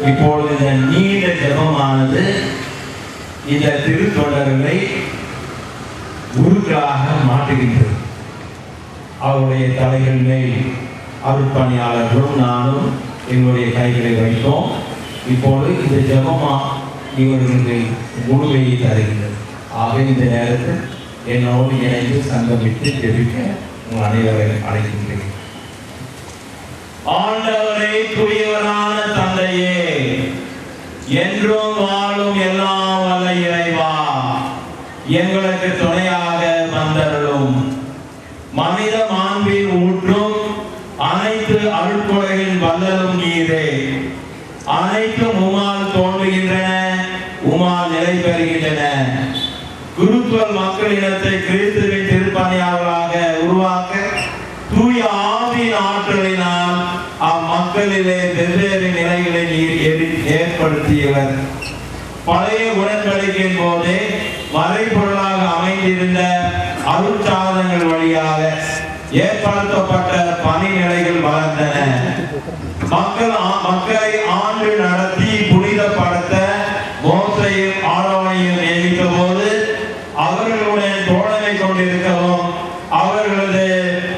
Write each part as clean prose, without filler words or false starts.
இப்பொழுது இந்த நீண்ட ஜெபமானது இந்த திருத்தொண்டர்களை குருக்களாக மாற்றுகின்றது. அவருடைய தலைகள் மேல் அருட்பணியாளர்களும் நானும் எங்களுடைய கைகளை வைத்தோம். இப்போது இந்த ஜெபமா இவர்களுக்கு முழுமையை தருகின்றது. ஆக இந்த நேரத்தில் என்னோடு இணைந்து சங்கமிட்டு ஜெபிக்க உங்கள் அனைவரையும் அழைக்கின்றேன். ஆண்டவரே, தூயவரான தந்தையே, என்றும் வாழும் எல்லாம் வல்ல இறைவா, எங்களுக்கு துணையாக வந்தருளும். மனித மாண்பின் ஊற்றும் அனைத்து அருட்கொடைகளின் வல்லலும் நீரே. அனைத்தும் உமால் தோன்றுகின்றன, உமால் நிலை பெறுகின்றன. குருத்துவல் மக்களினத்தை கிறிஸ்துவின் திருப்பணியாளர்களாக உருவாக்க தூய ஆவியின் ஆற்றலினால் அம்மக்களிலே வெவ்வேறு நிலைகளை நீர் ஏற்படுத்தியவர். பழைய உடன்படிக்கையின் போதே மறைபொருளாக அமைந்திருந்த அருட்சாதனங்கள் வழியாக ஏற்படுத்தப்பட்ட பணிநிலைகள் வளர்ந்தன. மக்களை ஆண்டு நடத்தி புனிதப்படுத்த மோசையும் ஆரோனையும் நியமித்த போது அவர்களுடன் தோழமை கொண்டிருக்கவும் அவர்களது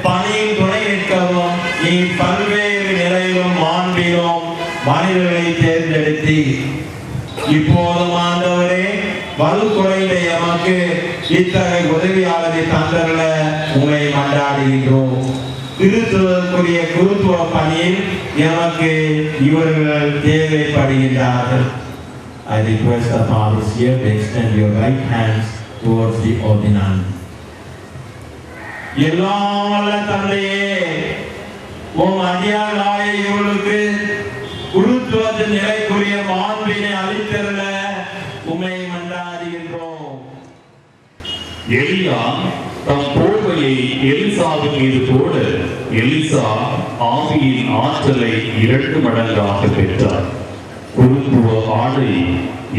பணியில் துணை நிற்கவும் நீ பல்வேறு நிலையிலும் மாண்பிலும் மனிதர்களை தேர்ந்தெடுத்தி இப்போதும் ஆண்டவரே, வலு குறைந்த எமக்கு இத்தகைய உதவியாளரை தந்தருள உங்களை மன்றாடுகின்றோம். திருத்துவதற்குரிய குருத்துவ பணியில் எமக்கு இவர்கள் தேவைப்படுகின்றார்கள். I request the fathers here to extend your right hands towards the ordinand. எல்லாம் வல்ல தந்தையே, உம் அடியார்களாய இவர்களுக்கு குருத்துவத்தின் நிலைக்குரிய மாண்பினை அளித்தருள உம்மை மன்றாடுகின்றோம். எலியா தம் போர்வையை எலிசாவின் மீது போட எலிசா ஆவியின் ஆற்றலை 2 மடங்காக பெற்றார். குருத்துவ ஆடை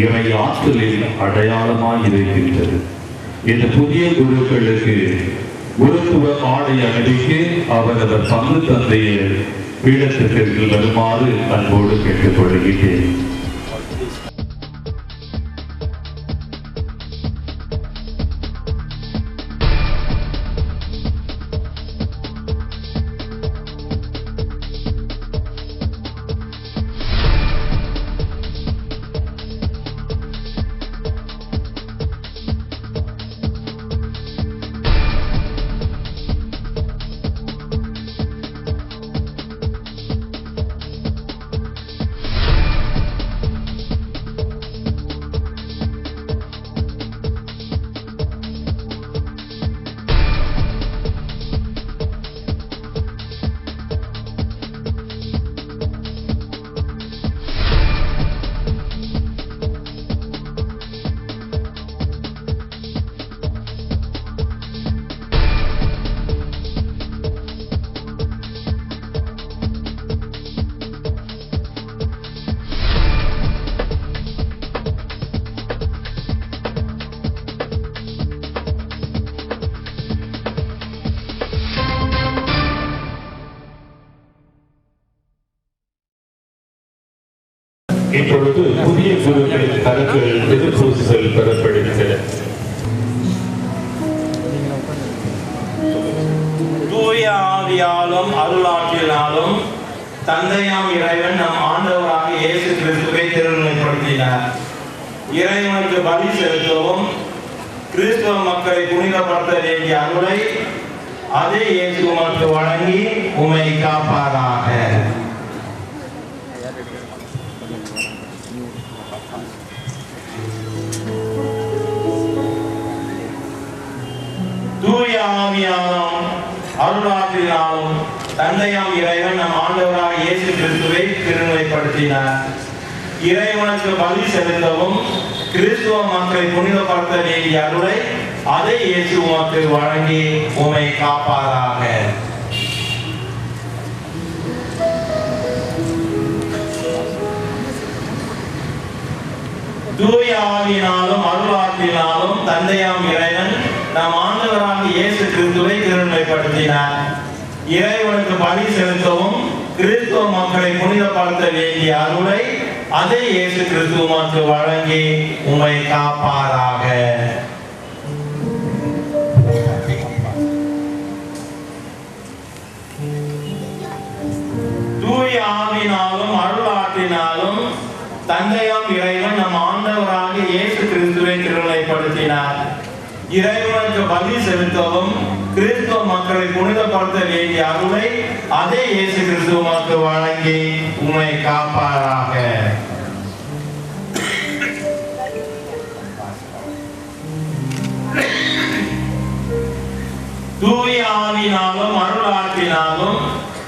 இறை ஆற்றலில் அடையாளமாய் இருக்கின்றது. இந்த புதிய குருக்களுக்கு குருத்துவ ஆடை அணிவிக்கு அவரவர் பங்கு தந்தையை பீடத்திற்கு வருமாறு அன்போடு கேட்டுக் கொள்கிறேன். இப்பொழுது புதிய குருக்களின் கரங்கள் திருப்பூசல் பெறப்படுகின்றன. தூய ஆவியாலும் அருளாற்றினாலும் தந்தையாம் இறைவன் நம் ஆண்டவராக இயேசு கிறிஸ்துவை திருநிலைப்படுத்தினார். இறைவனுக்கு பலி செலுத்தவும் கிறிஸ்துவ மக்களை புனிதப்படுத்த வேண்டிய அருளை அதே இயேசு உமக்கு வழங்கி உம்மை காப்பாராக. தூய ஆவியாலும் அருளாற்றினாலும் தந்தையாம் இறைவன் நம் ஆண்டவராக இயேசு கிறிஸ்துவை திருநிலைப்படுத்தினார். இறைவனுக்கு பலி செலுத்தவும் கிறிஸ்துவ மக்களை புனிதப்படுத்த வேண்டிய அருளை அதே இயேசு உமக்கு வழங்கி உம்மை காப்பாராக. தூய ஆவியினாலும் அருளாற்றினாலும் தந்தையாம் இறைவன் நம் ஆண்டவராக இயேசு கிறிஸ்துவை திருநிலைப்படுத்தினார். இறைவனுக்கு பலி செலுத்தவும் கிறிஸ்துவ மக்களை புனிதப்படுத்த வேண்டிய அருளை அதை இயேசு கிறிஸ்து உமக்கு வழங்கி உம்மை காப்பாராக. தூய ஆவியினாலும் அருளாற்றினாலும் தந்தையாம் இறைவன் நம் ஆண்டவராக இயேசு கிறிஸ்துவை திருநிலைப்படுத்தினார். இறைவனுக்கு பலி செலுத்தவும் கிறிஸ்துவ மக்களை புனிதப்படுத்த வேண்டிய அருளை அதே இயேசு கிறிஸ்துவுக்கு வழங்கி உம்மை காப்பாராக. தூய ஆவியினாலும் அருளாற்றினாலும்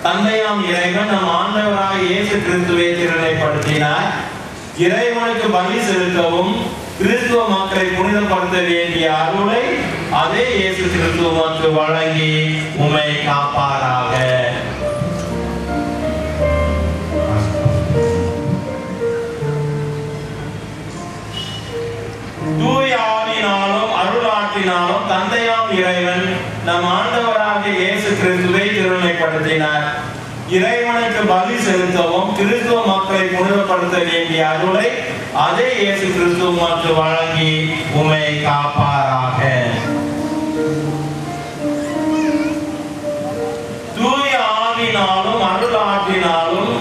தந்தையாம் இறைவன் நம் ஆண்டவராக இயேசு கிறிஸ்துவை திருநிலைப்படுத்தினார். இறைவனுக்கு பலி செலுத்தவும் கிறிஸ்துவ மக்களை புனிதப்படுத்த வேண்டிய அருளை அதே இயேசு கிறிஸ்துவுக்கு வழங்கி உம்மை காப்பாராக. தூய ஆவியினாலும் அருளாற்றினாலும் தந்தையாம் இறைவன் நம் ஆண்டவராக இயேசு கிறிஸ்துவை திருநிலைப்படுத்தினார். இறைவனுக்கு பலி செலுத்தவும் கிறிஸ்துவ மக்களை புனிதப்படுத்த வேண்டிய அருளை அதே இயேசு கிறிஸ்துவுக்கு வழங்கி உம்மை காப்பாராக. தூய ஆவியினாலும் அருளாற்றினாலும்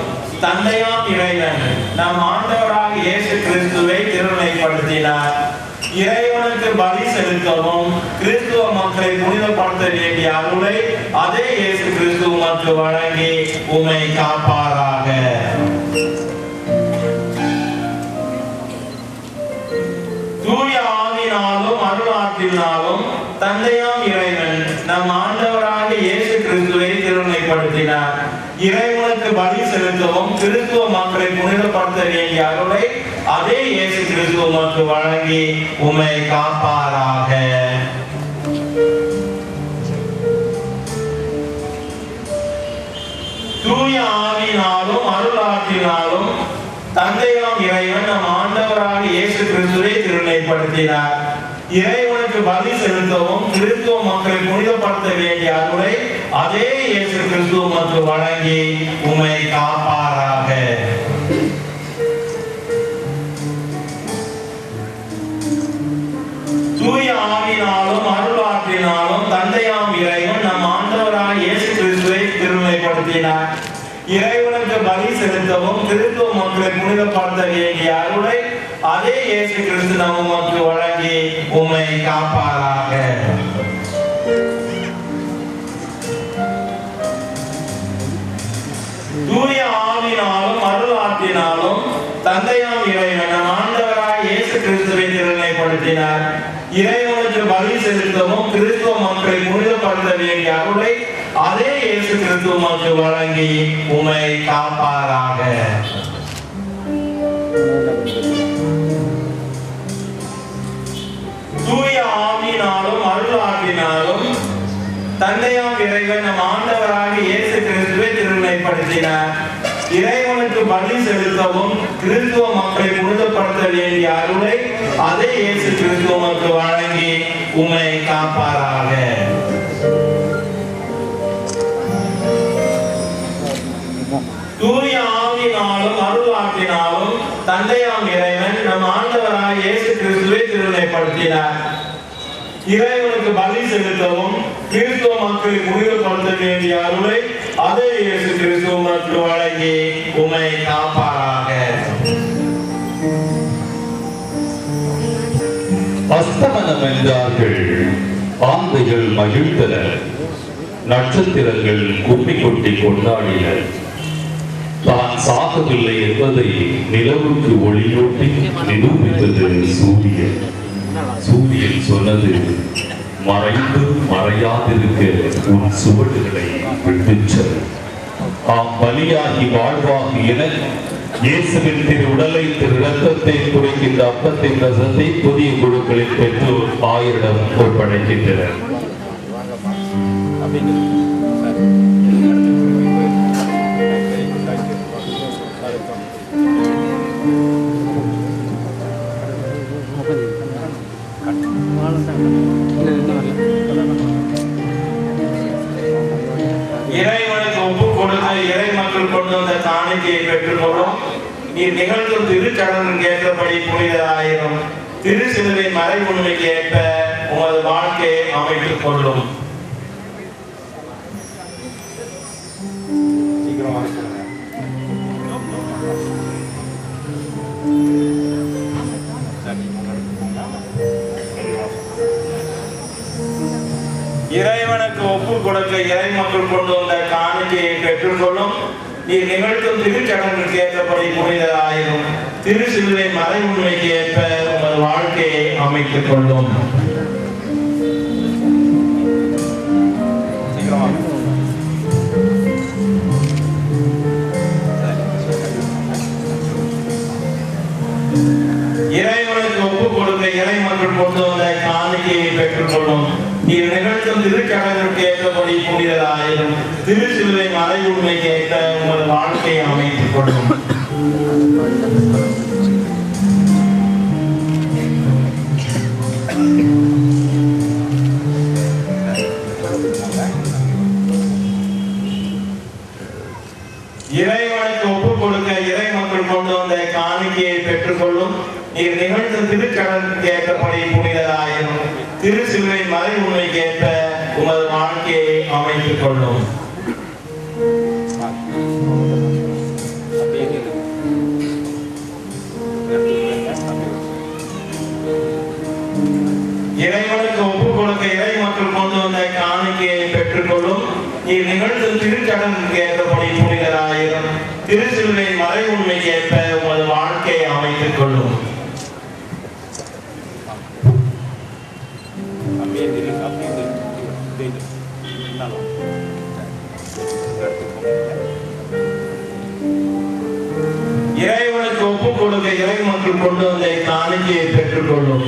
தந்தையாம் இறைவன் நம் ஆண்டவராக இயேசு கிறிஸ்துவை திருநிலைப்படுத்தினார். இறைவனுக்கு பலி செலுத்தவும் கிறிஸ்துவ மக்களை புனிதப்படுத்த வேண்டிய அருளை அதே இயேசு கிறிஸ்துவுக்கு வழங்கி உம்மை காப்பாராக. தூய ஆவியினாலும் அருளாற்றினாலும் தந்தையாம் இறைவன் நம் ஆண்டவராக இயேசு கிறிஸ்துவை திருநிலைப்படுத்தினார். இறைவனுக்கு பலி செலுத்தவும் கிறிஸ்துவ மக்களை புனிதப்படுத்த வேண்டிய அருளை அதே இயேசு கிறிஸ்துவுக்கு வழங்கி உம்மை காப்பாராக. தூய ஆவியினாலும் அருளாற்றினாலும் தந்தையாம் இறைவன் நம் ஆண்டவராக இயேசு கிறிஸ்துவை திருநிலைப்படுத்தினார். இறைவனுக்கு பலி செலுத்தவும் கிறிஸ்துவ மக்களை புனிதப்படுத்த வேண்டிய அருளை அதே இயேசு கிறிஸ்துவுக்கு வழங்கி உம்மை காப்பாராக. தூய ஆவியினாலும் அருளாற்றினாலும் தந்தையாம் இறைவன் நம் ஆண்டவராக இயேசு கிறிஸ்துவை திருநிலைப்படுத்தினார். இறைவனுக்கு பலி செலுத்தவும் கிறிஸ்துவ மக்களை புனிதப்படுத்த வேண்டிய அருளை அதே இயேசு கிறிஸ்து நமக்கு வழங்கி உம்மை காப்பாராக. தூய ஆவியினாலும் அருளாற்றினாலும் தந்தையாம் இறைவன் நம் ஆண்டவராக இயேசு கிறிஸ்துவை திருநிலைப்படுத்தினார். இறைவனுக்கு பலி செலுத்தவும் கிறிஸ்துவ மக்களை புனிதப்படுத்த வேண்டிய அருளை அதே இயேசு கிறிஸ்துவுக்கு வழங்கி உம்மை காப்பாராக. தூய ஆவியினாலும் அருளாற்றினாலும் தந்தையாம் இறைவன் நம் ஆண்டவராக இயேசு கிறிஸ்துவை திருநிலைப்படுத்தினார். இறைவனுக்கு பலி செலுத்தவும் கிறிஸ்துவ மக்களை புனிதப்படுத்த வேண்டிய அருளை அதே இயேசு கிறிஸ்துவுக்கு வழங்கி உம்மை காப்பாராக. தூய ஆவியினாலும் அருளாற்றினாலும் தந்தையாம் இறைவன் நம் ஆண்டவராக இயேசு கிறிஸ்துவை திருநிலைப்படுத்தினார். இறைவனுக்கு பலி செலுத்தவும் கிறிஸ்துவ மக்களை புனிதப்படுத்த வேண்டிய அருளை அதே இயேசு கிறிஸ்துவுக்கு வழங்கி உம்மை காப்பாராக. அஸ்தமனம் என்றார்கள், ஆந்தைகள் மகிழ்ந்தன, நட்சத்திரங்கள் கும்மி கொட்டி கொண்டாடின. தான் சாகவில்லை என்பதை நிலவுக்கு ஒளியூட்டி நிரூபித்தது சூரியன். சூரியன் சொன்னது, மறைந்து மறையாதிருக்க உன் சுவடுகளை விட்டுச்சல். ஆம், பலியாகி வாழ்வாகி என இயேசுவின் திரு உடலை திரு இரத்தத்தை குறைக்கின்ற அப்பத்தின் ரசத்தை புதிய குழுக்களில் பெற்றோர் 1000 ஒப்படைக்கின்றனர். இறைவனுக்கு ஒப்பு கொடுத்த இறை மக்கள் கொண்டு வந்த காணிக்கையை பெற்றுக்கொள்ளும். நீர் நிகழ்த்தும் திருச்சடங்குக்கு ஏற்றபடி புனிதராயிரும். திரு சிலுவை மறை உண்மைக்கு ஏற்ப உமது வாழ்க்கையை அமைத்துக் கொள்ளும். இறைவனுக்கு ஒப்பு கொடுக்க இறை மக்கள் கொண்டு வந்த காணிக்கையை பெற்றுக்கொள்ளும். நீர் நிகழ்த்தும் திருச்சடங்குக்கு ஏற்றபடி புனிதராயிரும். திரு சிலுவை மறை உண்மைக்கு ஏற்ப உமது வாழ்க்கையை அமைத்துக் கொள்ளும். இறைவனுக்கு ஒப்பு கொடுக்க இறை மக்கள் கொண்டு வந்த காணிக்கையை பெற்றுக்கொள்ளும். நீர் நிகழ்த்தும் திருச்சடங்குக்கு ஏற்றபடி புனிதராயிரும். திரு சிலுவை மறை உண்மைக்கு ஏற்ற உமது வாழ்க்கையை அமைத்துக் கொள்ளும். இறைவனுக்கு ஒப்பு கொடுக்க இறை மக்கள் கொண்டு வந்த காணிக்கையை பெற்றுக்கொள்ளும். நீர் நிகழ்த்தும் திருச்சடங்குக்கு ஏற்றபடி புனிதராயிரும். திரு சிலுவை மறை உண்மைக்கு ஏற்ப உமது வாழ்க்கையை அமைத்துக் கொள்ளும். இறைவனுக்கு ஒப்பு கொடுக்க இறை மக்கள் கொண்டு வந்த காணிக்கையை பெற்றுக்கொள்ளும். நீர் நிகழ்த்தும் திருச்சடங்குக்கு ஏற்றபடி புனிதராயிரும். திரு சிலுவை மறை உண்மைக்கு ஏற்ப உமது வாழ்க்கையை அமைத்துக் கொள்ளும். இறைவனுக்கு ஒப்பு கொடுக்க இறை மக்கள் கொண்டு வந்த காணிக்கையை பெற்றுக்கொள்ளும்.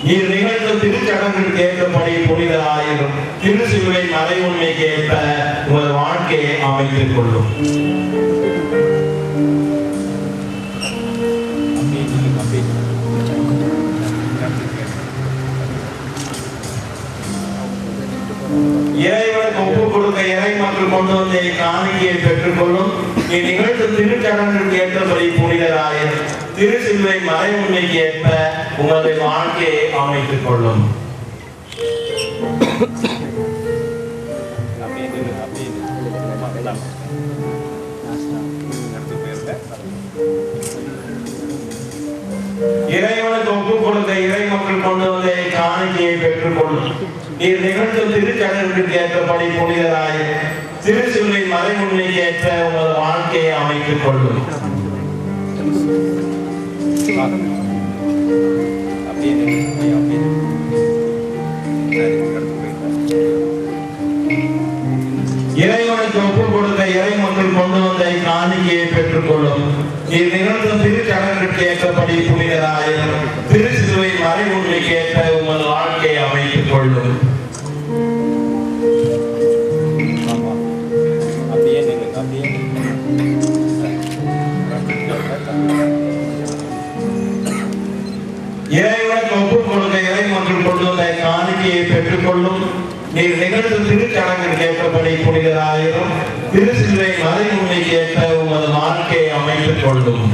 நீர் நிகழ்த்தும் திருச்சடங்குக்கு ஏற்றபடி புனிதராயிரும். திரு சிலுவை மறை உண்மைக்கு ஏற்ப உமது வாழ்க்கையை அமைத்துக் கொள்ளும். இறைவனுக்கு ஒப்பு கொடுக்க இறை மக்கள் கொண்டு வந்த காணிக்கையை பெற்றுக்கொள்ளும். நீ நிகழ்த்தும் திருச்சடங்குக்கு ஏற்றபடி புனிதராயிரும். திரு சிலுவை மறை உண்மைக்கு ஏற்ப உமது வாழ்க்கையை அமைத்துக் கொள்ளும். இறைவனுக்கு ஒப்பு கொடுக்க இறை மக்கள் கொண்டு வந்த காணிக்கையை பெற்றுக்கொள்ளும். நீர் நிகழ்த்தும் திருச்சடங்குக்கு ஏற்றபடி புனிதராயிரும். திரு சிலுவை மறை உண்மைக்கு ஏற்ற உமது வாழ்க்கையை அமைத்துக் கொள்ளும். இறைவனுக்கு ஒப்பு கொடுக்க இறை மக்கள் கொண்டு வந்த காணிக்கையை பெற்றுக்கொள்ளும். நீர் நிகழ்த்தும் திருச்சடங்குக்கு ஏற்றபடி புனிதராயிரும். திரு சிலுவை மறை உண்மைக்கு ஏற்ற உமது வாழ்க்கையை அமைத்துக் கொள்ளும். இறைவனுக்கு ஒப்பு கொடுக்க இறை மக்கள் கொண்டு வந்த காணிக்கையை பெற்றுக்கொள்ளும். நீர் நிகழ்த்தும் திருச்சடங்குக்கு ஏற்றபடி புனிதராயிரும். திரு சிலுவை மறை உண்மைக்கு ஏற்ற உமது வாழ்க்கையை அமைத்துக் கொள்ளும்.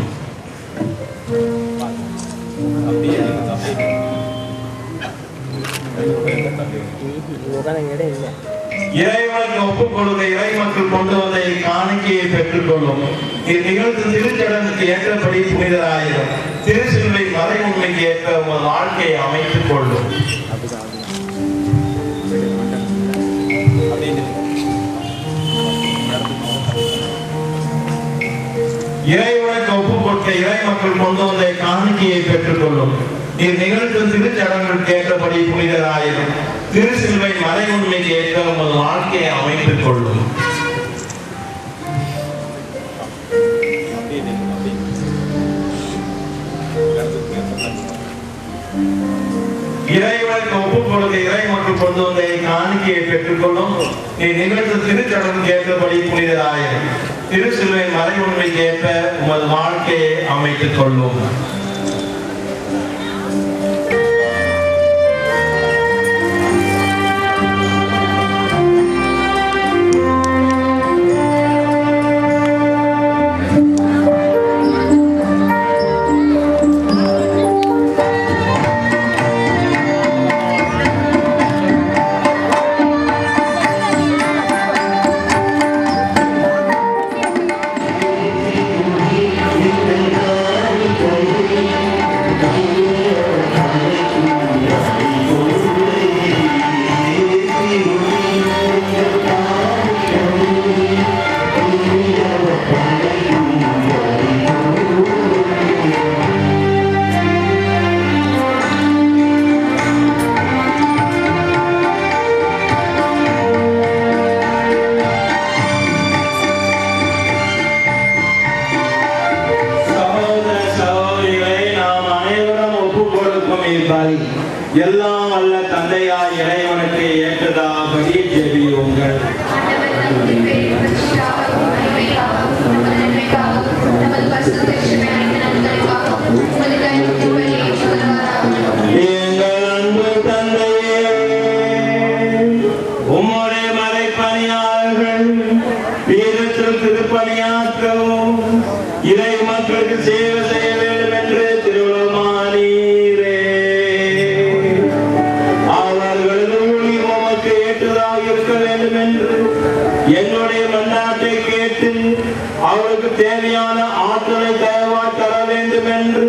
இறைவனுக்கு ஒப்பு கொடுக்க இறை மக்கள் கொண்டு வந்த காணிக்கையை பெற்றுக்கொள்ளும். நீர் நிகழ்த்தும் திருச்சடங்குக்கு ஏற்றபடி புனிதராயிரும். திரு சிலுவை மறை உண்மைக்கு ஏற்ற உமது வாழ்க்கையை அமைத்துக் கொள்ளும். இறைவனுக்கு ஒப்பு கொடுக்க இறை மக்கள் கொண்டு வந்த காணிக்கையை பெற்றுக்கொள்ளும். நீர் நிகழ்த்தும் திருச்சடங்குக்கு ஏற்றபடி புனிதராயிரும். திரு சிலுவை மறை உண்மைக்கு ஏற்ற உமது வாழ்க்கையை அமைத்துக் கொள்ளும். இறைவனுக்கு ஒப்பு கொடுக்க இறை மக்கள் கொண்டு வந்த காணிக்கையை பெற்றுக்கொள்ளும். நீ நிகழ்த்தும் திருச்சடங்குக்கு ஏற்றபடி புனிதராயிரும். திரு சிலுவை மறை உண்மைக்கு ஏற்ற உமது வாழ்க்கையை அமைத்துக் கொள்ளும். பலி எல்லாம் வல்ல தந்தையாய் இறைவனுக்கு ஏற்றதாபடி ஜெபியுங்கள். எங்கள் அன்பு தந்தையே, உம்முடைய மறைப்பணியாளர்கள் வீரத்தில் திருப்பணியாற்றவும் இறை மக்களுக்கு சேவை செய்ய வேண்டும் என்று திருவுளமானீரே. அவர்களது ஊழியம் உமக்கு ஏற்றதாக இருக்க வேண்டும் என்று எங்களுடைய மன்றாட்டை கேட்டு அவருக்கு தேவையான ஆற்றலை தயவாய் தர வேண்டும் என்று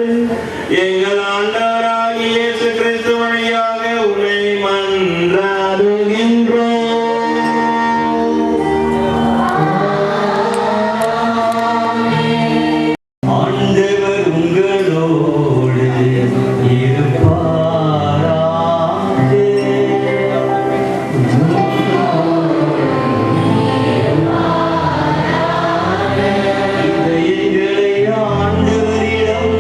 எங்கள் ஆண்டவராகிய இயேசு கிறிஸ்து வழியாக உம்மை மன்றாடுகின்றோம். ஆண்டவர் உங்களோடு இருப்பாராக. இதயங்களை ஆண்டவரிடம்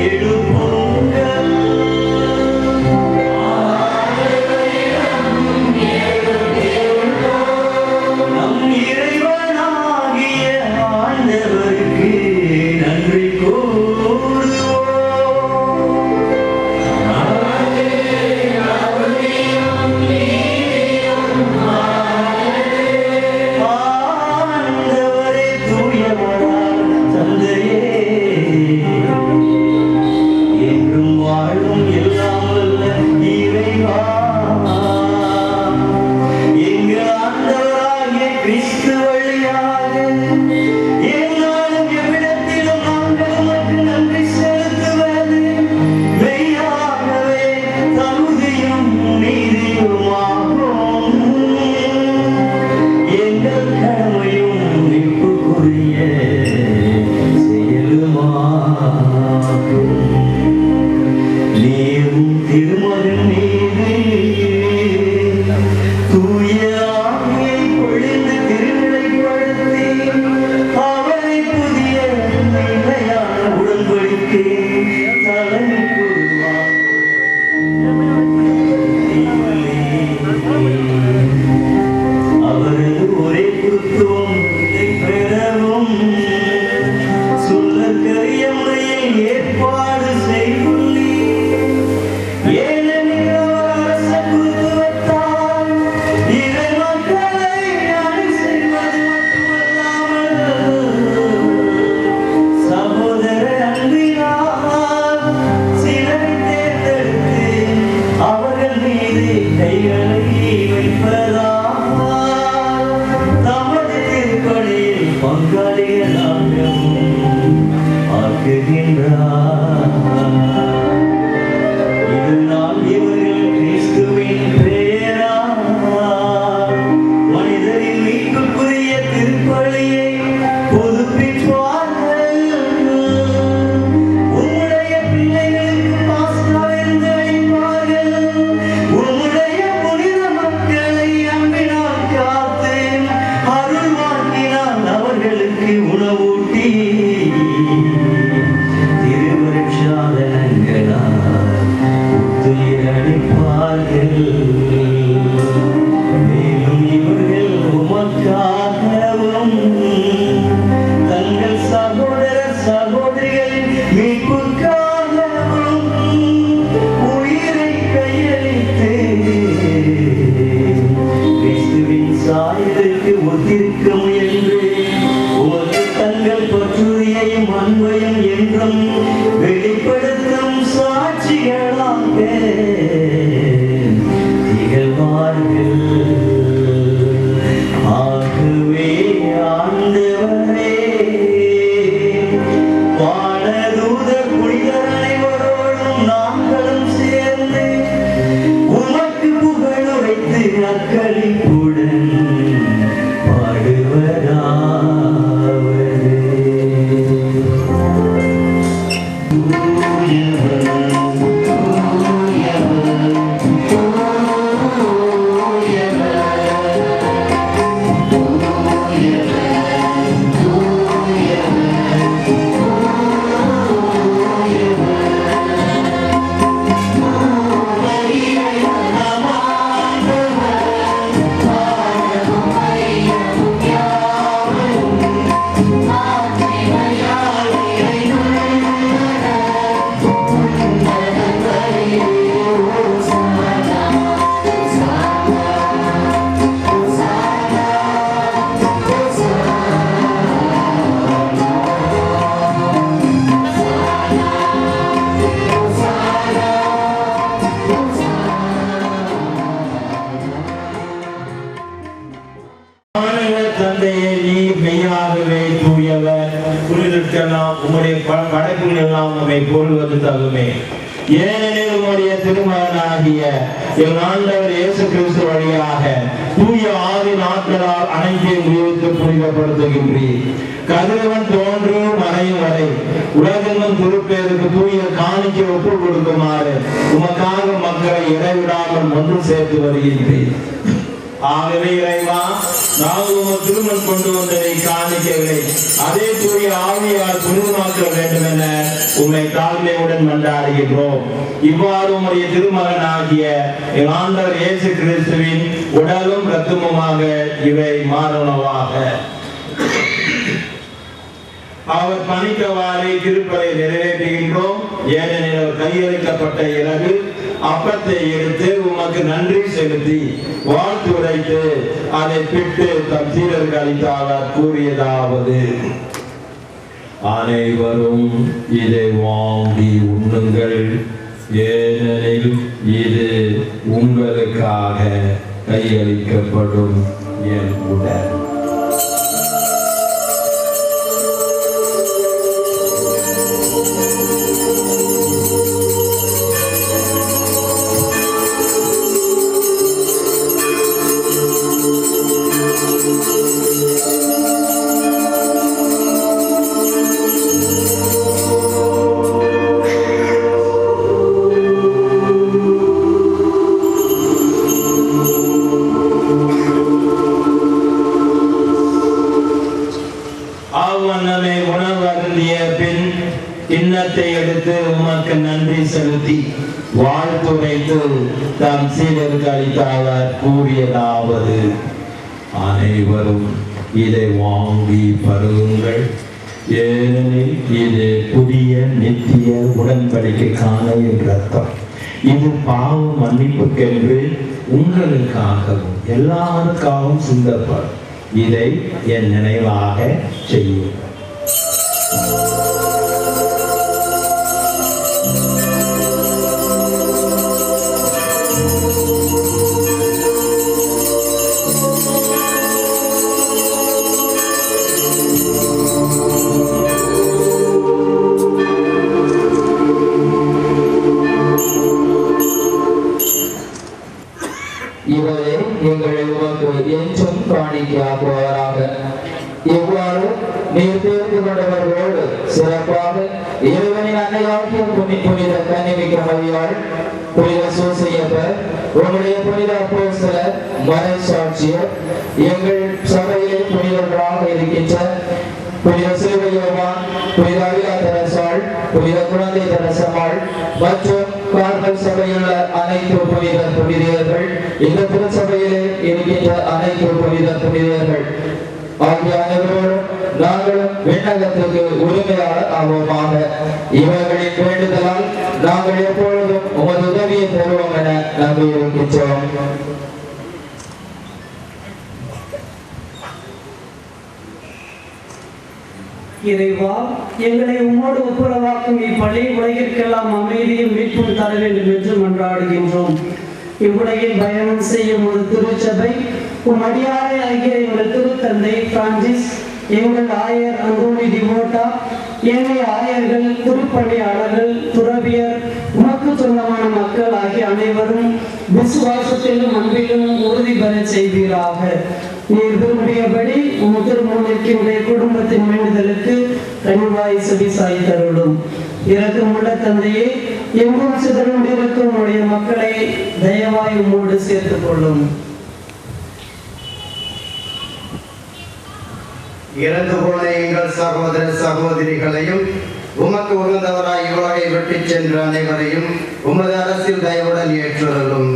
எழுப்புங்கள். நம் இறைவனாகிய ஆண்டவருக்கு நன்றி கூறுவோம். ஆண்டவரே தூயவரான தந்தையே, என்றும் வாழும் எல்லாம் வல்ல இறைவா, எங்கள் ஆண்டவராகிய கிறிஸ்து வழியாக என்னாலும் எவ்விடத்திலும் நாங்கள் உமக்கு நன்றி செலுத்துவது மெய்யாகவே தகுதியும் நீதியுமாகும். எங்கள் கடமையும் மீட்புக்குரிய செயலுமாகும். நீரும் திருமகன் மீது தூய ஆவியை பொழிந்து திருநிலைப்படுத்தி அவரை புதிய நிலையான உடன்படிக்கை தலைமை அவரது ஒரே குருத்துவம் பெறவும் சொல்லற்கரிய முறையில் ஏற்பாடு செய்துள்ளீர். ஏனெனில் அவர் அரச குருத்துவத்தால் இறை மக்களை அணி செய்வது மட்டுமல்லாமல் சகோதர அன்பினால் சிலரை தேர்ந்தெடுத்து அவர்கள் மீது கைகளை வைப்பதால் தமது திருப்பணியில் பங்காளிகளாகவும் ஆக்குகின்றார். இதனால் இவர்கள் கிறிஸ்துவின் பெயரால் மனிதரின் மீட்புக்குரிய திருப்பலியை புதுப்பிப்பார்கள். உம்முடைய பிள்ளைகளுக்கு பாஸ்கா விருந்து அளிப்பார்கள். உம்முடைய புனித மக்களை அன்பினால் காத்து அருள்வாக்கினால் அவர்களுக்கு உணவூட்டி திருவருட்சாதனங்களால் துயிலளிப்பார்கள். மேலும் இவர்கள் உமக்காகவும் தங்கள் சகோதர சகோதரிகளின் மீட்புக்காகவும் உயிரை கையளித்து கிறிஸ்துவின் சாயலுக்கு ஒத்திருக்க முயன்று உமக்கு தங்கள் பற்றுதலையும் அன்பையும் என்றும் வெளிப்படுத்தும் சாட்சிகளாக திகழ்வார்கள். ஆகவே ஆண்டவரே, வானதூதர் புனிதர் அனைவரோடும் நாங்களும் சேர்ந்து உமக்கு புகழுரைத்து அக்களிப்புடன் பாடுவதாவது. புரிதற்கெல்லாம் உம்முடைய படைப்புகள் எல்லாம் உம்மை போடுவது தகுமே. ஏனெனில் உம்முடைய திருமகனாகிய என் ஆண்டவர் இயேசு கிறிஸ்து வழியாக தூய ஆவி நாட்களால் அனைத்தையும் உயிர்த்து புனிதப்படுத்துகின்றீர். கதிரவன் தோன்றும் மறையும் வரை உலகெங்கும் திருப்பேருக்கு தூய காணிக்கை ஒப்புக் கொடுக்குமாறு உமக்காக மக்களை இடைவிடாமல் ஒன்று சேர்த்து வருகின்றீர். ஆகவே இறைவா, நாங்கள் உமது திருமணம் கொண்டு வந்ததை காணிக்கவில்லை, அதே தூய ஆவியால் புனிதமாக்க வேண்டும் என உம்மை தாழ்மையுடன் மன்றாடுகின்றோம். இவ்வாறு உம்முடைய திருமகனாகிய என் ஆண்டவர் இயேசு கிறிஸ்துவின் உடலும் இரத்தமுமாக இவை மாறுணவாக. அவர் பணிக்கவாறு திருப்பலை நிறைவேற்றுகின்றோம். ஏனெனில் அவர் கையளிக்கப்பட்ட இரவு அப்பத்தை எடுத்து உமக்கு நன்றி செலுத்தி வாழ்த்து உரைத்து அதை பிட்டு தம் சீடருக்கு அளித்தார். கூறியதாவது: அனைவரும் இதை வாங்கி உண்ணுங்கள், ஏனெனில் இது உங்களுக்காக கையளிக்கப்படும் என் உடல். கிண்ணத்தை எடுத்து உமக்கு நன்றி செலுத்தி வாழ்த்துரைத்து தம் சீடருக்கு அளித்தார். கூறியதாவது: அனைவரும் இதை வாங்கி பருகுங்கள், ஏனெனில் இது புதிய நித்திய உடன்படிக்கைக்கான இரத்தம். இது பாவ மன்னிப்புக்கென்று உங்களுக்காகவும் எல்லாருக்காகவும் சிந்தப்படும். இதை என் நினைவாக செய்யுங்கள். இவரே எங்களை உமக்கு என்றும் காணிக்கையாக்குவாராக. இவ்வாறு நீர் தேர்ந்து கொண்டவர்களோடு சிறப்பாக இறைவனின் அன்னையாகிய புனித கன்னிமிக்க மரியாள், புனித சூசையப்பர், உங்களுடைய புனித அப்போஸ்தலர், மறைசாட்சியர், எங்கள் சபையிலே புனிதர்களாக இருக்கின்ற புனித சிலுவை யோவான், புனித அவிலா தெரசாள், புனித குழந்தை தெரசம்மாள் மற்றும் கார்மல் சபையில் அனைத்து புனிதர்கள், இந்த திருச்சபையிலே இருக்கின்ற அனைத்து புனிதர்கள் ஆகிய அனைவரோடும் நாங்களும் விண்ணகத்துக்கு உரிமையாளர் ஆவோமாக. இவர்களின் வேண்டுதலால் நாங்கள் எப்பொழுதும் உமது உதவியை பெறுவோம் என நம்பியிருக்கின்றோம். இறைவா, எங்களை உம்மோடு ஒப்புரவாக்கும் இப்பள்ளி உலகிற்கெல்லாம் அமைதியும் மீட்பும் தர வேண்டும் என்று மன்றாடுகின்றோம். இவ்வுலகில் பயணம் செய்யும் ஒரு திருச்சபை உம் அடியாரை ஆகிய எங்கள் திருத்தந்தை பிரான்சிஸ், எங்கள் ஆயர் அந்தோனி டிவோட்டா, ஏனைய ஆயர்கள், திருப்பணியாளர்கள், துறவியர், உமக்கு சொந்தமான மக்கள் ஆகிய அனைவரும் விசுவாசத்திலும் அன்பிலும் உறுதி பெற செய்வீராக. நீர் விரும்பியபடி உம் திருமணத்தினுடைய குடும்பத்தின் வேண்டுதலுக்கு கனிவாய் செவிசாய் தருளும். இரக்கமுள்ள தந்தையே, எங்கும் சிதறண்டிருக்கும் உம்முடைய மக்களை தயவாய் உம்மோடு சேர்த்துக் கொள்ளும். இறந்து போன எங்கள் சகோதர சகோதரிகளையும் உமக்கு உகந்தவராய் உலகை விட்டு சென்ற அனைவரையும் உமது அரசில் தயவுடன் ஏற்றுள்ளோம்.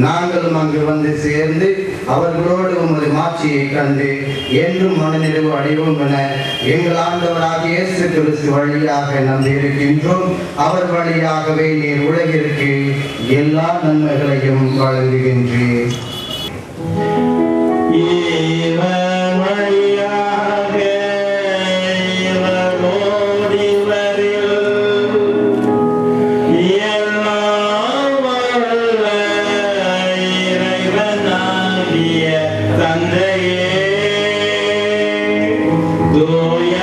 நாங்களும் அங்கு வந்து சேர்ந்து அவர்களோடு உமது மாட்சியை கண்டு என்றும் மனநிறைவு அடைவோம் என எங்கள் ஆண்டவராகிய இயேசு கிறிஸ்து வழியாக நம்பியிருக்கின்றோம். அவர் வழியாகவே நீர் உலகிற்கு எல்லா நன்மைகளையும் வழங்குகின்றீர். தந்தையே, தூய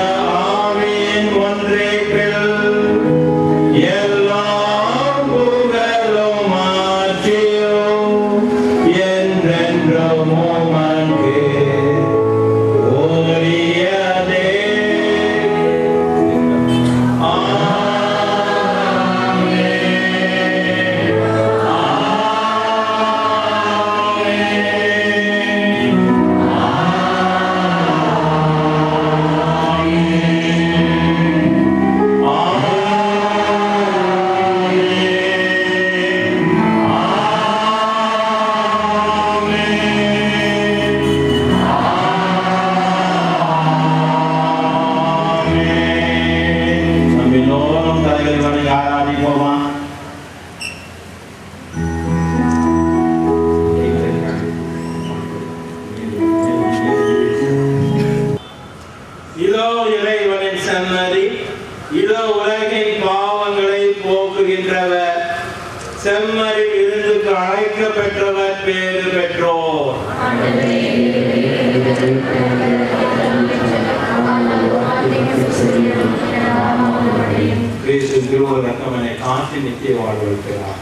இதோ உலகின் பாவங்களை போக்குகின்றவர், செம்மறி விருந்துக்கு அழைக்க பெற்றவர் பேறு பெற்றோர். கிறிஸ்து திருவுரு ரத்தமனை காத்து நித்திய வாழ்வதற்காக.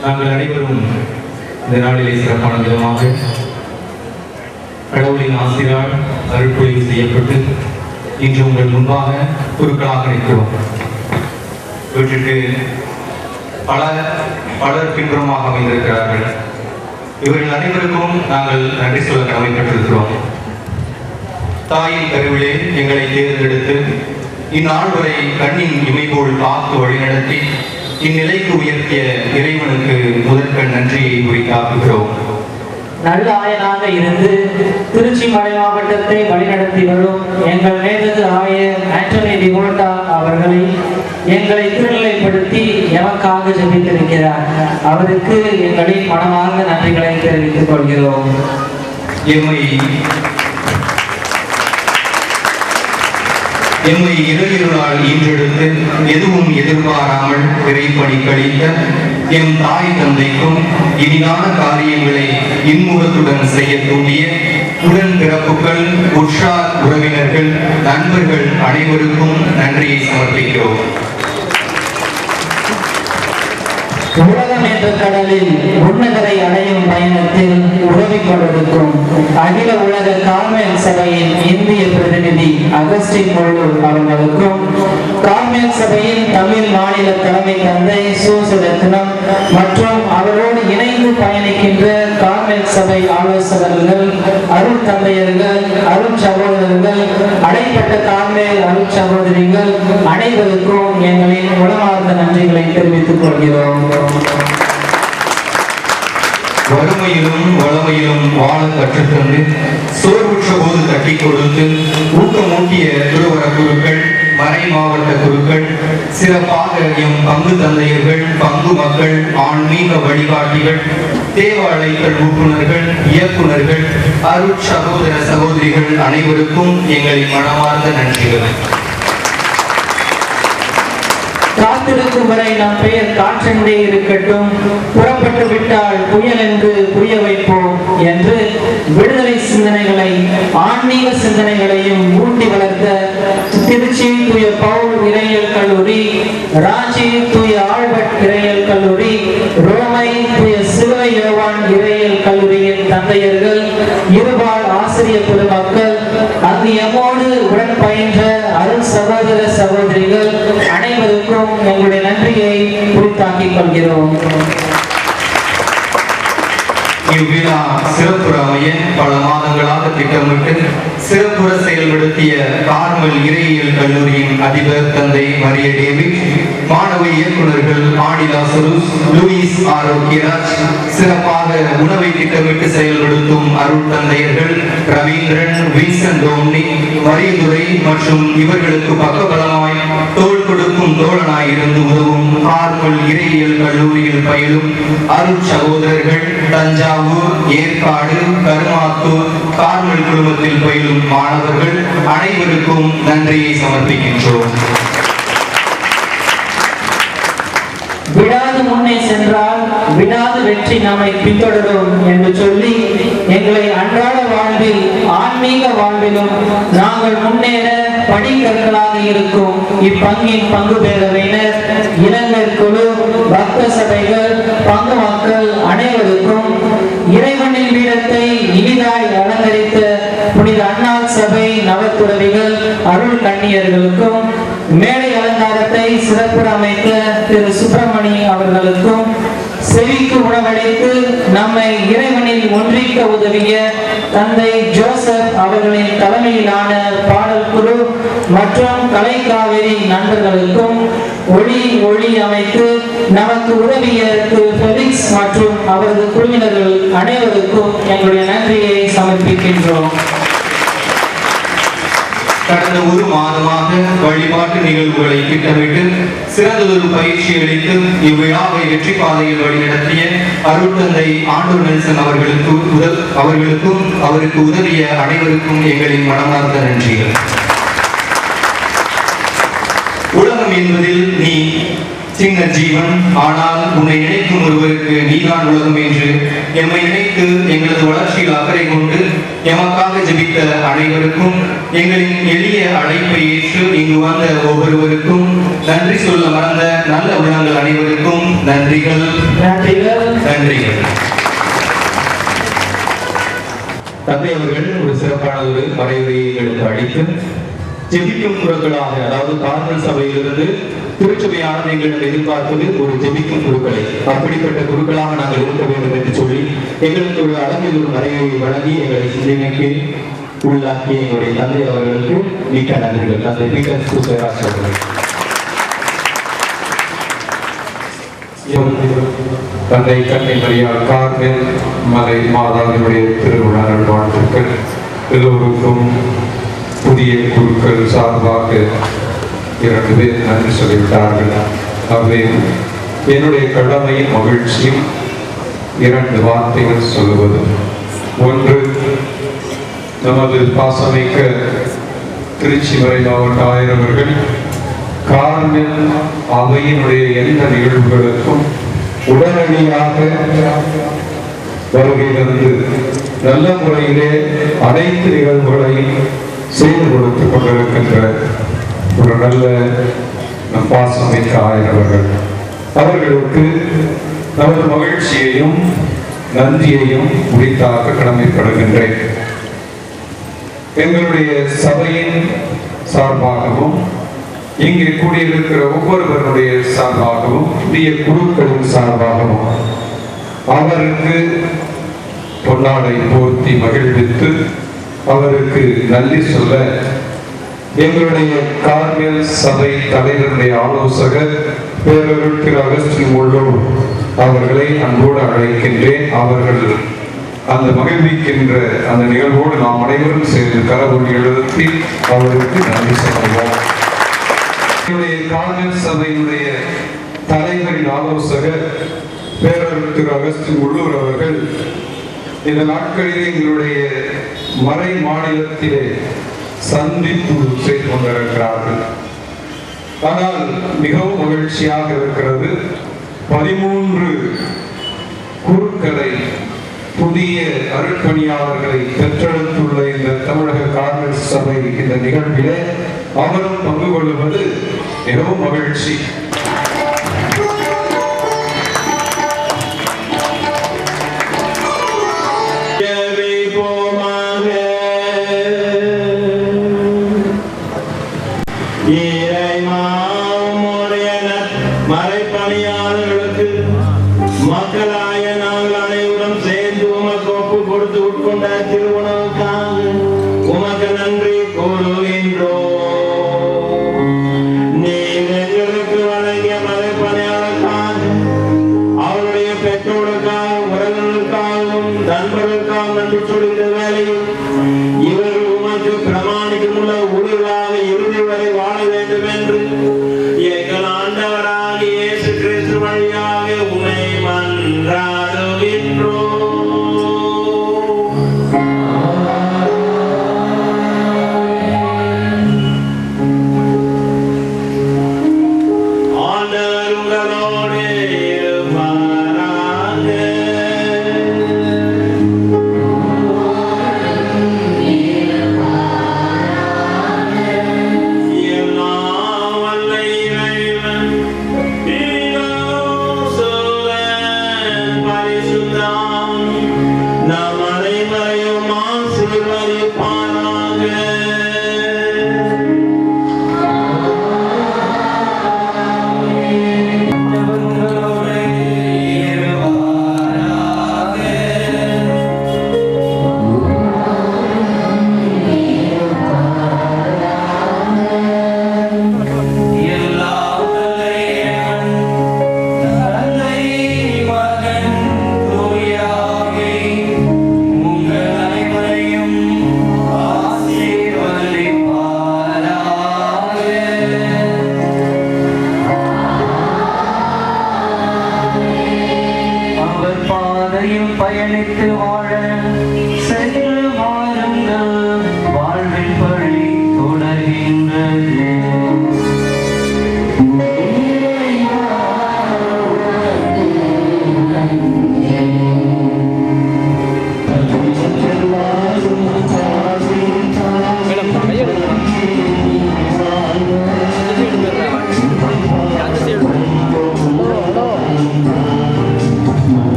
நாங்கள் அனைவரும் இந்த நாளிலே சிறப்பான விதமாக கடவுளின் ஆசிரியரால் அருட்பொழிவு செய்யப்பட்டு இன்று உங்கள் முன்பாக குருக்களாக நிற்கிறோம். இவற்றுக்கு பலர் பின்புறமாக அமைந்திருக்கிறார்கள். இவர்கள் அனைவருக்கும் நாங்கள் நன்றி சொல்ல கடமைப்பட்டிருக்கிறோம். தாயின் கருவிலே எங்களை தேர்ந்தெடுத்து இந்நாள் வரை கண்ணின் இமைபோல் காத்து வழிநடத்தி இந்நிலைக்கு உயர்த்திய இறைவனுக்கு முதற்கண் நன்றியை உரித்தாக்குகிறோம். நல்ல ஆயனாக இருந்து திருச்சி மலை மாவட்டத்தை வழிநடத்தி வரும் எங்கள் மேதகு ஆயர் ஆண்டனி டிவோட்டா அவர்களை எங்களை திருநிலைப்படுத்தி எமக்காக ஜெபித்திருக்கிறார். அவருக்கு எங்களின் மனமார்ந்த நன்றிகளை தெரிவித்துக் கொள்கிறோம். எம்மை இரவிருளால் ஈன்றெடுத்து எதுவும் எதிர்பாராமல் இறைப்பணி கழித்த எம் தாய் தந்தைக்கும் இனிதான காரியங்களை இன்முகத்துடன் செய்ய தூண்டிய உடன் பிறப்புகள், உற்றார் உறவினர்கள், நண்பர்கள் அனைவருக்கும் நன்றியை சமர்ப்பிக்கிறோம். உலகம் என்ற கடலில் உன்னதரை அடையும் பயணத்தில் உதவி கொண்டிருக்கும் அகில உலக கார்மேல் சபையின் இந்திய பிரதிநிதி அகஸ்டின் முள்ளு அவர்களுக்கும், கார்மேல் சபையின் தமிழ் மாநில தலைமை தந்தை சூசரத்னம் மற்றும் அவரோடு இணைந்து பயணிக்கின்ற கார்மேல் கார்மேல் சபை ஆலோசகர்கள், அருள் தந்தையர்கள், அருள் சகோதரர்கள், அடைப்பட்ட கார்மேல் அருள் சகோதரிகள் அனைவருக்கும் எங்களின் உளமார்ந்த நன்றிகளை தெரிவித்துக் கொள்கிறோம். வறுமையிலும் வளமையிலும் வாழ கற்றுத்தந்து சோர்வுற்ற போது தட்டி கொடுத்து ஊக்கமூட்டிய துறவர குருக்கள், மறை மாவட்ட குருக்கள், சிறப்பாக எம் பங்கு தந்தையர்கள், பங்கு மக்கள், ஆன்மீக வழிகாட்டிகள், தேவ அழைத்தல் ஊக்குனர்கள், இயக்குனர்கள், அருட் சகோதர சகோதரிகள் அனைவருக்கும் எங்களின் மனமார்ந்த நன்றிகள். காத்திருக்கும் வரை நம் பெயர் காற்றென்றே இருக்கட்டும், புறப்பட்டு விட்டால் புயல் என்று புரிய வைப்போம் என்று விடுதலை சிந்தனைகளை, ஆன்மீக சிந்தனைகளையும் ஊட்டி வளர்த்த திருச்சி தூய பவுல் இறையியல் கல்லூரி, ராஞ்சி தூய ஆல்பர்ட் இறையியல் கல்லூரி, ரோமை தூய சிலுவை யோவான் இறையியல் கல்லூரியின் தந்தையர்கள், இருபால் ஆசிரியர் பெருமக்கள், அங்கு எம்மோடு உடன் பயின்ற அருள் சகோதர சகோதரிகள் அனைவருக்கும் எங்களுடைய நன்றியை குறித்தாக்கிக் கொள்கிறோம். இவ்விழா சிறப்புற அமைய பல மாதங்களாக திட்டமிட்டு சிறப்புற செயல்படுத்திய கார்மல் இறையியல் கல்லூரியின் அதிபர் தந்தை மரிய டேவிட், மாணவ இயக்குநர்கள் ஆனிலா சுருஸ், லூயிஸ் ஆரோக்கியராஜ், சிறப்பாக உணவை திட்டமிட்டு செயல்படுத்தும் அருள் தந்தையர்கள் ரவீந்திரன், வின்சென்ட் டோம்னிக், மரியதுரை மற்றும் இவர்களுக்கு பக்கபலமாய் தோள் கொடுக்கும் தோழனாய் இருந்து உதவும் கார்மல் இறையியல் கல்லூரியில் பயிலும் அருள் சகோதரர்கள், தஞ்சாவூர், ஏற்காடு, கருமாத்தூர் கார்மல் குழுமத்தில் பயிலும் மாணவர்கள் அனைவருக்கும் நன்றியை சமர்ப்பிக்கின்றோம். விடாது முன்னே சென்றால் விடாது வெற்றி நம்மை பின்தொடரும் என்று சொல்லி எங்களை அன்றாட வாழ்வில், ஆன்மீக வாழ்விலும் நாங்கள் முன்னேற படிக்கற்களாக இருக்கும் இப்பங்கின் பங்கு பேரவையினர், இளைஞர் குழு, பக்த சபைகள், பங்கு மக்கள் அனைவருக்கும் இறைவனின் பீடத்தை இனிதாய் அலங்கரித்த புனித அன்னாள் சபை நவத்துறவிகள், அருள் கண்ணியர்களுக்கும், மேடை அலங்காரத்தை சிறப்புற அமைத்த திரு சுப்பிரமணி அவர்களுக்கும், செவிக்கு உணவளித்து நம்மை இறைவனில் ஒன்றிக்க உதவிய தந்தை ஜோசப் அவர்களின் தலைமையிலான பாடல் குழு மற்றும் கலைக்காவிரி நண்பர்களுக்கும், ஒளி அமைத்து நமக்கு உதவிய திரு ஃபெலிக்ஸ் மற்றும் அவரது குழுவினர்கள் அனைவருக்கும் எங்களுடைய நன்றியை சமர்ப்பிக்கின்றோம். கடந்த ஒரு மாதமாக வழிபாட்டு நிகழ்வுகளை திட்டமிட்டு சிறந்ததொரு பயிற்சி அளித்து இவ்விழாவை வெற்றி பாதையில் வழிநடத்திய அருட்தந்தை ஆண்டூர் நெல்சன் அவர்களுக்கும் அவருக்கு உதவிய அனைவருக்கும் எங்களின் மனமார்ந்த நன்றிகள். உலகம் என்பதில் நீ சின்ன ஜீவன், ஆனால் உன்னை நினைக்கும் ஒருவருக்கு நீதான் உலகம் என்று எம்மை நினைத்து எங்களது வளர்ச்சியில் அக்கறை கொண்டு எமக்காக ஜெபித்த அனைவருக்கும், எங்களின் எளிய அழைப்பை ஏற்று இங்கு வந்த ஒவ்வொருவருக்கும், நன்றி சொல்ல மறந்த நல்ல உள்ளங்கள் அனைவருக்கும் நன்றிகள். தந்தை அவர்கள் ஒரு சிறப்பான ஒரு வரைவுரையை எடுத்து அளித்து ஜெபிக்கும் குருக்களாக, அதாவது கார்மல் சபையிலிருந்து திருச்சபையானது எங்களிடம் எதிர்பார்ப்பது ஒரு ஜெபிக்கும் குருக்களை, அப்படிப்பட்ட குருக்களாக நாங்கள் இருக்க வேண்டும் என்று சொல்லி எங்களுக்கு ஒரு அளவில் ஒரு வரைவை வழங்கி எங்களை சிந்தனைக்கு உள்ளாக்கி எங்களுடைய தந்தை அவர்களுக்கு மிக்க நன்றிகள். தந்தை பீட்டர் சுசேராஜ் அவர்கள். தந்தை கண்ணை மரியாள் கார்மேல் மலை மாதாவினுடைய திருவிழா வாழ்த்துக்கள். எல்லோருக்கும் புதிய குருக்கள் சார்பாக 2 பேர் நன்றி சொல்லிவிட்டார்கள். ஆகவே என்னுடைய கடமையின் மகிழ்ச்சியும் 2 வார்த்தைகள் சொல்லுவது. ஒன்று, நமது பாசமிக்க திருச்சி மறை மாவட்ட ஆயரவர்கள் கார்மேல் அவையினுடைய எந்த நிகழ்வுகளுக்கும் உடனடியாக வருகை தந்து நல்ல முறையிலே அனைத்து நிகழ்வுகளையும் செய்து கொடுத்துக் கொண்டிருக்கின்ற ஒரு நல்ல பாசமிக்க ஆயரவர்கள். அவர்களுக்கு நமது மகிழ்ச்சியையும் நன்றியையும் உரித்தாக கடமைப்படுகின்றேன். எங்களுடைய சபையின் சார்பாகவும் இங்கே கூடியிருக்கிற ஒவ்வொருவருடைய சார்பாகவும் புதிய குருக்களின் சார்பாகவும் அவருக்கு பொன்னாடை போர்த்தி மகிழ்வித்து அவருக்கு நன்றி சொல்ல எங்களுடைய கார்மேல் சபை தலைவருடைய ஆலோசகர் பேரருள் திரு அகஸ்டின் உள்ளூர் அவர்களை அன்போடு அழைக்கின்றேன். அவர்கள் அந்த மகிழ்விக்கின்ற அந்த நிகழ்வோடு நாம் அனைவரும் சேர்ந்து கரவொலி எழுத்தி அவருக்கு நன்றி சொல்லுவோம். என்னுடைய கார்மேல் சபையினுடைய தலைவரின் ஆலோசகர் பேரருள் திரு அகஸ்டின் உள்ளூர் அவர்கள் இந்த நாட்களிலே எங்களுடைய மறை மாநிலத்திலே சந்திப்பு செய்து கொண்டிருக்கிறார்கள். ஆனால் மிகவும் மகிழ்ச்சியாக இருக்கிறது. 13 குருக்களை புதிய அருட்பணியாளர்களை பெற்றெடுத்துள்ள இந்த தமிழக கார்மேல் சபை இந்த நிகழ்விலே அவரும் பங்கு கொள்வது மிகவும் மகிழ்ச்சி. மறைப்பணியாளர்களுக்கு மக்களாய நாங்கள் அனைவரும் சேர்ந்து உமக்கு ஒப்பு கொடுத்து உட்கொண்ட திருவுணவுக்காக உமக்கு நன்றி கூறுகின்றோம். நீர் எங்களுக்கு வழங்கிய மறைப்பணியாளருக்காக அவருடைய பெற்றோருக்காக உறவினர்களுக்காகவும் நண்பர்களுக்காகவும் நன்றி சொல்கிற வேளையில் இவர்கள் உமக்கு பிரமாணிக்கமுள்ள உறுதியாக இறுதி வரை வாழ வேண்டும் என்று எங்கள் ஆண்டவராகிய இயேசு கிறிஸ்து வழியாக உம்மை மன்றாடுகின்றோம். ஆண்டவர் உங்களோடு இருப்பாராக. எல்லாம் வல்ல இறைவன் பரிசுத்தம் நம் அனைவரையும் ஆசீர்வதிப்பாராக. அவர் பாதையில் பயணித்து வாழ சென்று வாருங்கள், வாழ்வின் வழி தொடர்கின்றது.